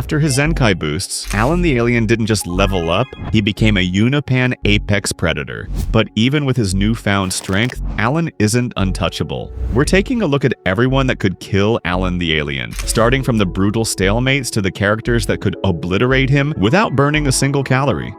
After his Zenkai boosts, Alan the Alien didn't just level up, he became a Unipan apex predator. But even with his newfound strength, Alan isn't untouchable. We're taking a look at everyone that could kill Alan the Alien, starting from the brutal stalemates to the characters that could obliterate him without burning a single calorie.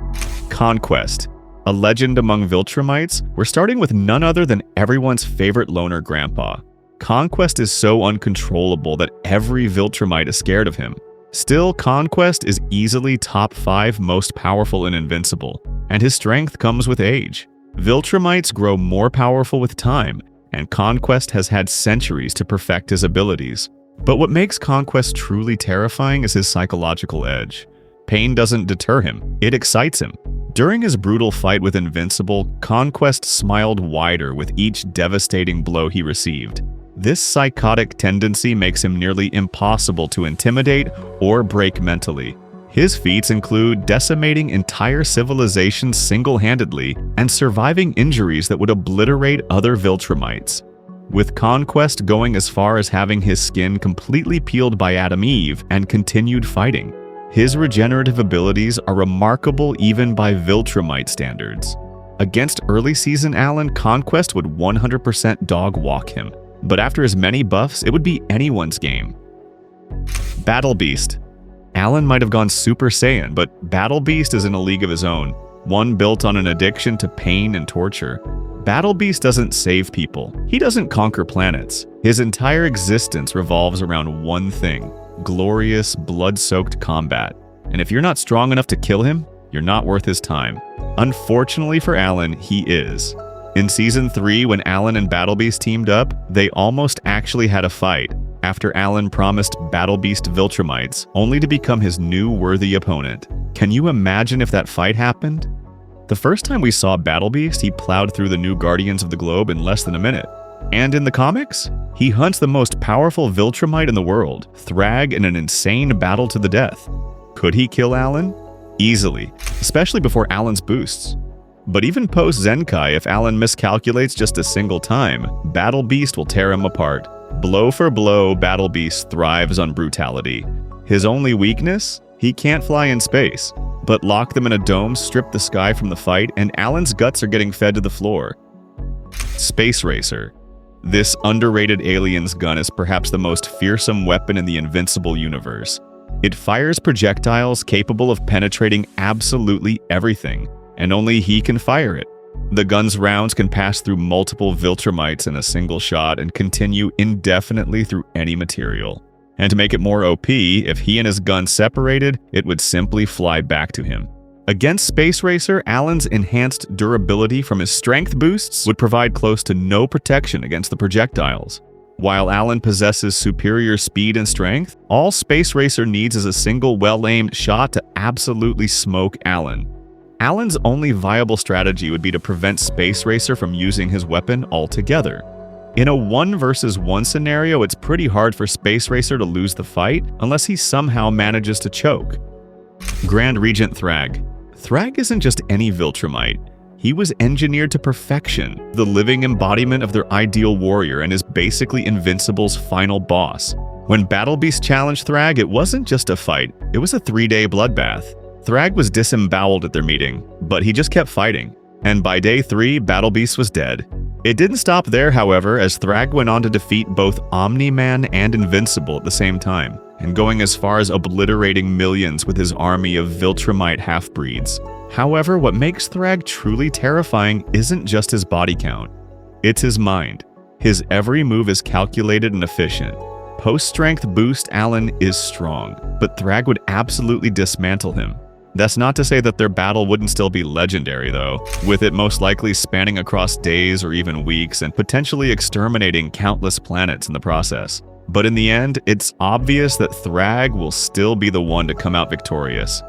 Conquest. A legend among Viltrumites, we're starting with none other than everyone's favorite loner grandpa. Conquest is so uncontrollable that every Viltrumite is scared of him. Still, Conquest is easily top 5 most powerful in Invincible, and his strength comes with age. Viltrumites grow more powerful with time, and Conquest has had centuries to perfect his abilities. But what makes Conquest truly terrifying is his psychological edge. Pain doesn't deter him, it excites him. During his brutal fight with Invincible, Conquest smiled wider with each devastating blow he received. This psychotic tendency makes him nearly impossible to intimidate or break mentally. His feats include decimating entire civilizations single-handedly and surviving injuries that would obliterate other Viltrumites. With Conquest going as far as having his skin completely peeled by Adam Eve and continued fighting. His regenerative abilities are remarkable even by Viltrumite standards. Against early season Alan, Conquest would 100% dog walk him. But after his many buffs, it would be anyone's game. Battlebeast. Alan might have gone Super Saiyan, but Battlebeast is in a league of his own, one built on an addiction to pain and torture. Battlebeast doesn't save people. He doesn't conquer planets. His entire existence revolves around one thing: glorious, blood-soaked combat. And if you're not strong enough to kill him, you're not worth his time. Unfortunately for Alan, he is. In Season 3, when Alan and Battlebeast teamed up, they almost actually had a fight, after Alan promised Battlebeast Viltrumites, only to become his new worthy opponent. Can you imagine if that fight happened? The first time we saw Battlebeast, he plowed through the new Guardians of the Globe in less than a minute. And in the comics, he hunts the most powerful Viltrumite in the world, Thrag, in an insane battle to the death. Could he kill Alan? Easily, especially before Alan's boosts. But even post-Zenkai, if Alan miscalculates just a single time, Battlebeast will tear him apart. Blow for blow, Battlebeast thrives on brutality. His only weakness? He can't fly in space. But lock them in a dome, strip the sky from the fight, and Alan's guts are getting fed to the floor. Space Racer. This underrated alien's gun is perhaps the most fearsome weapon in the Invincible universe. It fires projectiles capable of penetrating absolutely everything, and only he can fire it. The gun's rounds can pass through multiple Viltrumites in a single shot and continue indefinitely through any material. And to make it more OP, if he and his gun separated, it would simply fly back to him. Against Space Racer, Alan's enhanced durability from his strength boosts would provide close to no protection against the projectiles. While Alan possesses superior speed and strength, all Space Racer needs is a single well-aimed shot to absolutely smoke Alan. Alan's only viable strategy would be to prevent Space Racer from using his weapon altogether. In a 1 versus 1 scenario, it's pretty hard for Space Racer to lose the fight unless he somehow manages to choke. Grand Regent Thrag. Thrag isn't just any Viltrumite. He was engineered to perfection, the living embodiment of their ideal warrior, and is basically Invincible's final boss. When Battlebeast challenged Thrag, it wasn't just a fight, it was a 3-day bloodbath. Thrag was disemboweled at their meeting, but he just kept fighting. And by day 3, Battlebeast was dead. It didn't stop there, however, as Thrag went on to defeat both Omni-Man and Invincible at the same time, and going as far as obliterating millions with his army of Viltrumite half-breeds. However, what makes Thrag truly terrifying isn't just his body count. It's his mind. His every move is calculated and efficient. Post-strength boost Alan is strong, but Thrag would absolutely dismantle him. That's not to say that their battle wouldn't still be legendary though, with it most likely spanning across days or even weeks and potentially exterminating countless planets in the process. But in the end, it's obvious that Thrag will still be the one to come out victorious.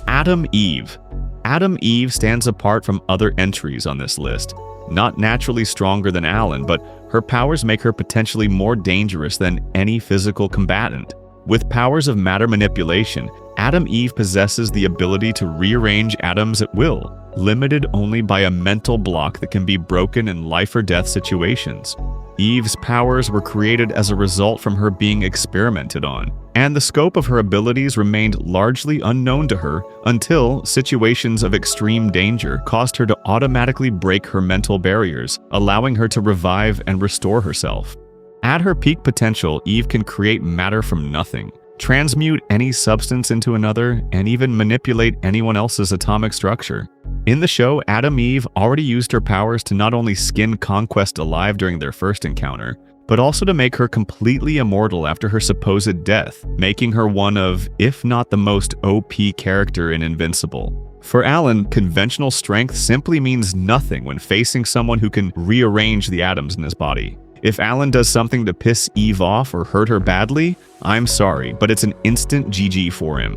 Adam Eve. Adam Eve stands apart from other entries on this list. Not naturally stronger than Alan, but her powers make her potentially more dangerous than any physical combatant. With powers of matter manipulation, Adam Eve possesses the ability to rearrange atoms at will, limited only by a mental block that can be broken in life or death situations. Eve's powers were created as a result from her being experimented on, and the scope of her abilities remained largely unknown to her until situations of extreme danger caused her to automatically break her mental barriers, allowing her to revive and restore herself. At her peak potential, Eve can create matter from nothing, transmute any substance into another, and even manipulate anyone else's atomic structure. In the show, Adam Eve already used her powers to not only skin Conquest alive during their first encounter, but also to make her completely immortal after her supposed death, making her one of, if not the most OP character in Invincible. For Alan, conventional strength simply means nothing when facing someone who can rearrange the atoms in his body. If Alan does something to piss Eve off or hurt her badly, I'm sorry, but it's an instant GG for him.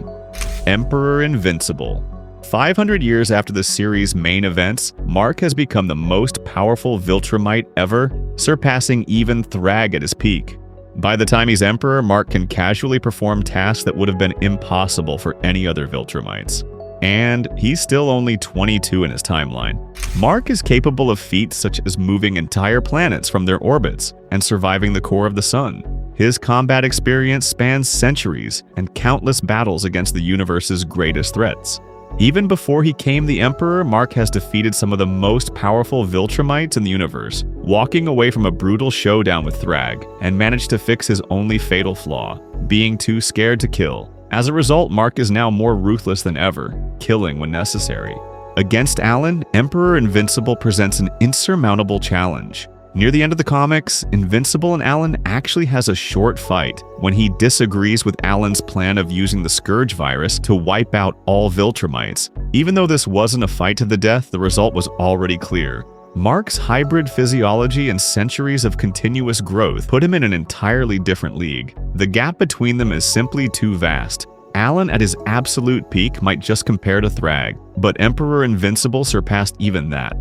Emperor Invincible. 500 years after the series' main events, Mark has become the most powerful Viltrumite ever, surpassing even Thrag at his peak. By the time he's Emperor, Mark can casually perform tasks that would have been impossible for any other Viltrumites. And he's still only 22 in his timeline. Mark is capable of feats such as moving entire planets from their orbits and surviving the core of the sun. His combat experience spans centuries and countless battles against the universe's greatest threats. Even before he became the Emperor, Mark has defeated some of the most powerful Viltrumites in the universe, walking away from a brutal showdown with Thrag, and managed to fix his only fatal flaw, being too scared to kill. As a result, Mark is now more ruthless than ever, killing when necessary. Against Alan, Emperor Invincible presents an insurmountable challenge. Near the end of the comics, Invincible and Alan actually has a short fight when he disagrees with Alan's plan of using the Scourge virus to wipe out all Viltrumites. Even though this wasn't a fight to the death, the result was already clear. Mark's hybrid physiology and centuries of continuous growth put him in an entirely different league. The gap between them is simply too vast. Alan at his absolute peak might just compare to Thrag, but Emperor Invincible surpassed even that.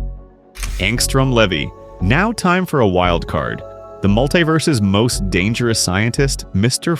Angstrom Levy. Now time for a wild card. The multiverse's most dangerous scientist, Mr.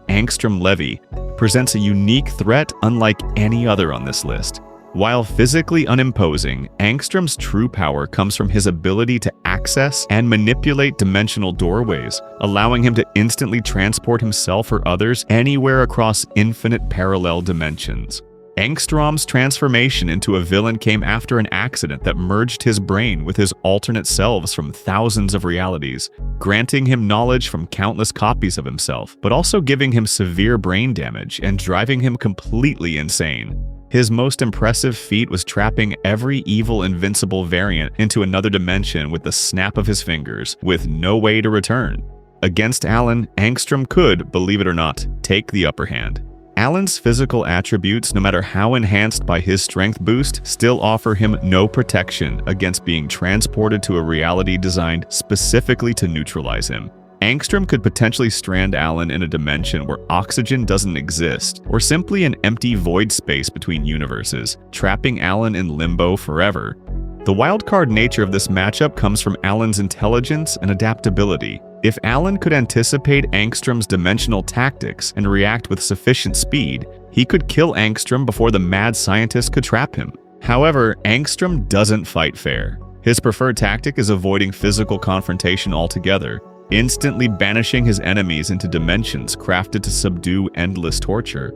Angstrom Levy, presents a unique threat unlike any other on this list. While physically unimposing, Angstrom's true power comes from his ability to access and manipulate dimensional doorways, allowing him to instantly transport himself or others anywhere across infinite parallel dimensions. Angstrom's transformation into a villain came after an accident that merged his brain with his alternate selves from thousands of realities, granting him knowledge from countless copies of himself, but also giving him severe brain damage and driving him completely insane. His most impressive feat was trapping every evil Invincible variant into another dimension with the snap of his fingers, with no way to return. Against Alan, Angstrom could, believe it or not, take the upper hand. Alan's physical attributes, no matter how enhanced by his strength boost, still offer him no protection against being transported to a reality designed specifically to neutralize him. Angstrom could potentially strand Alan in a dimension where oxygen doesn't exist, or simply an empty void space between universes, trapping Alan in limbo forever. The wildcard nature of this matchup comes from Alan's intelligence and adaptability. If Alan could anticipate Angstrom's dimensional tactics and react with sufficient speed, he could kill Angstrom before the mad scientist could trap him. However, Angstrom doesn't fight fair. His preferred tactic is avoiding physical confrontation altogether, instantly banishing his enemies into dimensions crafted to subdue endless torture.